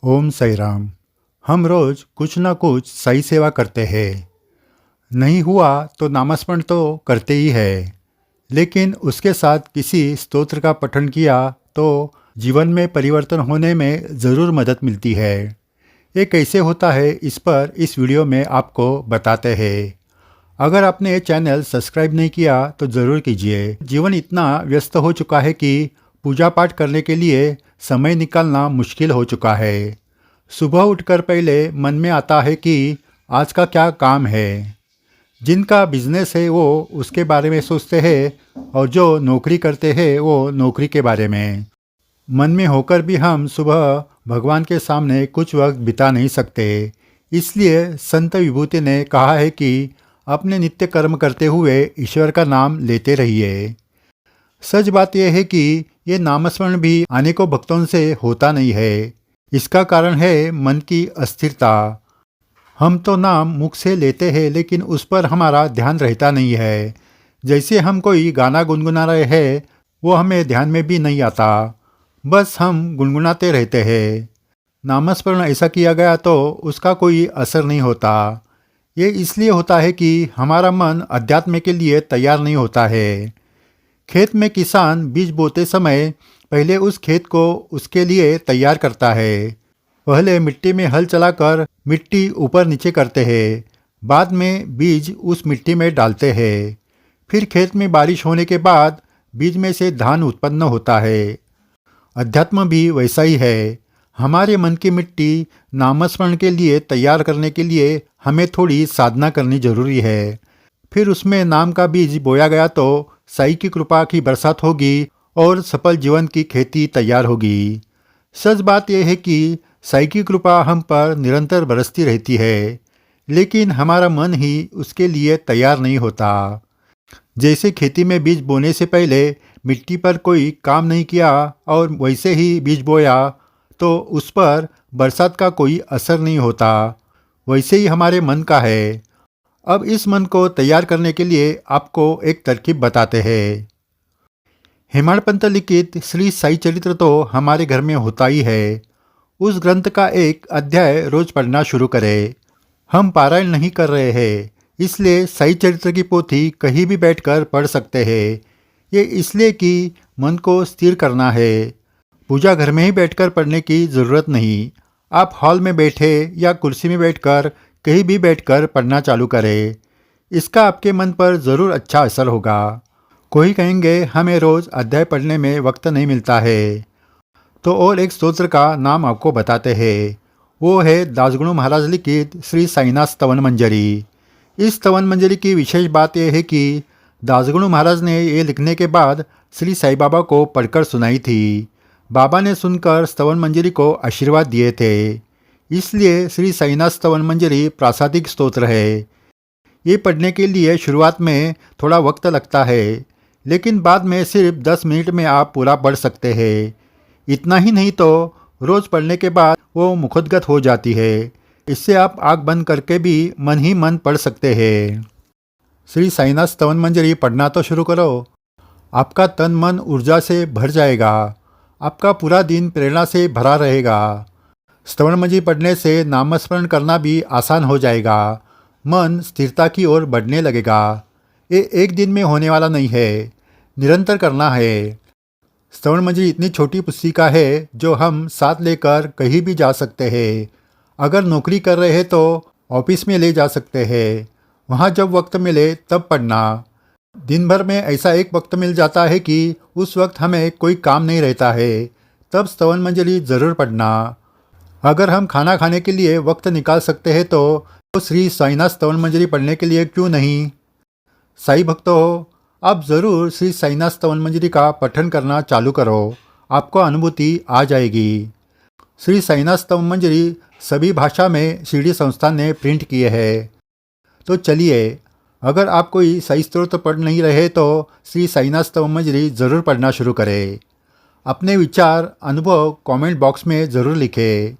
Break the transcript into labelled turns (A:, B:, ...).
A: ओम साई राम। हम रोज कुछ ना कुछ साई सेवा करते हैं। नहीं हुआ तो नामस्मरण तो करते ही है, लेकिन उसके साथ किसी स्तोत्र का पठन किया तो जीवन में परिवर्तन होने में ज़रूर मदद मिलती है। ये कैसे होता है, इस पर इस वीडियो में आपको बताते हैं। अगर आपने ये चैनल सब्सक्राइब नहीं किया तो ज़रूर कीजिए। जीवन इतना व्यस्त हो चुका है कि पूजा पाठ करने के लिए समय निकालना मुश्किल हो चुका है। सुबह उठकर पहले मन में आता है कि आज का क्या काम है। जिनका बिजनेस है वो उसके बारे में सोचते हैं और जो नौकरी करते हैं वो नौकरी के बारे में। मन में होकर भी हम सुबह भगवान के सामने कुछ वक्त बिता नहीं सकते। इसलिए संत विभूति ने कहा है कि अपने नित्य कर्म करते हुए ईश्वर का नाम लेते रहिए। सच बात यह है कि ये नामस्मरण भी अनेकों भक्तों से होता नहीं है। इसका कारण है मन की अस्थिरता। हम तो नाम मुख से लेते हैं, लेकिन उस पर हमारा ध्यान रहता नहीं है। जैसे हम कोई गाना गुनगुना रहे हैं, वो हमें ध्यान में भी नहीं आता, बस हम गुनगुनाते रहते हैं। नामस्मरण ऐसा किया गया तो उसका कोई असर नहीं होता। ये इसलिए होता है कि हमारा मन अध्यात्म के लिए तैयार नहीं होता है। खेत में किसान बीज बोते समय पहले उस खेत को उसके लिए तैयार करता है। पहले मिट्टी में हल चलाकर मिट्टी ऊपर नीचे करते हैं, बाद में बीज उस मिट्टी में डालते हैं। फिर खेत में बारिश होने के बाद बीज में से धान उत्पन्न होता है। अध्यात्म भी वैसा ही है। हमारे मन की मिट्टी नामस्मरण के लिए तैयार करने के लिए हमें थोड़ी साधना करनी जरूरी है। फिर उसमें नाम का बीज बोया गया तो साई की कृपा की बरसात होगी और सफल जीवन की खेती तैयार होगी। सच बात यह है कि साई की कृपा हम पर निरंतर बरसती रहती है, लेकिन हमारा मन ही उसके लिए तैयार नहीं होता। जैसे खेती में बीज बोने से पहले मिट्टी पर कोई काम नहीं किया और वैसे ही बीज बोया तो उस पर बरसात का कोई असर नहीं होता, वैसे ही हमारे मन का है। अब इस मन को तैयार करने के लिए आपको एक तरकीब बताते हैं। हेमाड़ पंत लिखित श्री साई चरित्र तो हमारे घर में होता ही है। उस ग्रंथ का एक अध्याय रोज पढ़ना शुरू करें। हम पारायण नहीं कर रहे हैं, इसलिए साई चरित्र की पोथी कहीं भी बैठकर पढ़ सकते हैं। ये इसलिए कि मन को स्थिर करना है। पूजा घर में ही बैठकर पढ़ने की ज़रूरत नहीं। आप हॉल में बैठे या कुर्सी में बैठकर कहीं भी बैठकर पढ़ना चालू करें। इसका आपके मन पर ज़रूर अच्छा असर होगा। कोई कहेंगे हमें रोज़ अध्याय पढ़ने में वक्त नहीं मिलता है, तो और एक स्तोत्र का नाम आपको बताते हैं। वो है दासगुणु महाराज लिखित श्री साईनाथ स्तवन मंजरी। इस स्तवन मंजरी की विशेष बात यह है कि दासगुणु महाराज ने ये लिखने के बाद श्री साई बाबा को पढ़कर सुनाई थी। बाबा ने सुनकर स्तवन मंजरी को आशीर्वाद दिए थे। इसलिए श्री साईनाथ स्तवन मंजरी प्रासादिक स्तोत्र है। ये पढ़ने के लिए शुरुआत में थोड़ा वक्त लगता है, लेकिन बाद में सिर्फ 10 मिनट में आप पूरा पढ़ सकते हैं। इतना ही नहीं तो रोज़ पढ़ने के बाद वो मुखोद्गत हो जाती है। इससे आप आँख बंद करके भी मन ही मन पढ़ सकते हैं। श्री साईनाथ स्तवन मंजरी पढ़ना तो शुरू करो। आपका तन मन ऊर्जा से भर जाएगा। आपका पूरा दिन प्रेरणा से भरा रहेगा। स्तवन मंजरी पढ़ने से नामस्मरण करना भी आसान हो जाएगा। मन स्थिरता की ओर बढ़ने लगेगा। ये एक दिन में होने वाला नहीं है, निरंतर करना है। स्तवन मंजरी इतनी छोटी पुस्तिका है जो हम साथ लेकर कहीं भी जा सकते हैं। अगर नौकरी कर रहे हैं तो ऑफिस में ले जा सकते हैं। वहाँ जब वक्त मिले तब पढ़ना। दिन भर में ऐसा एक वक्त मिल जाता है कि उस वक्त हमें कोई काम नहीं रहता है, तब स्तवन मंजरी ज़रूर पढ़ना। अगर हम खाना खाने के लिए वक्त निकाल सकते हैं तो श्री साईनाथ स्तवन मंजरी पढ़ने के लिए क्यों नहीं। साई भक्तों, आप ज़रूर श्री साईनाथ स्तवन मंजरी का पठन करना चालू करो। आपको अनुभूति आ जाएगी। श्री साईनाथ स्तवन मंजरी सभी भाषा में शिरडी संस्थान ने प्रिंट किए हैं। तो चलिए, अगर आप कोई साई स्तोत्र पढ़ नहीं रहे तो श्री साईनाथ स्तवन मंजरी ज़रूर पढ़ना शुरू करें। अपने विचार अनुभव कमेंट बॉक्स में ज़रूर लिखें।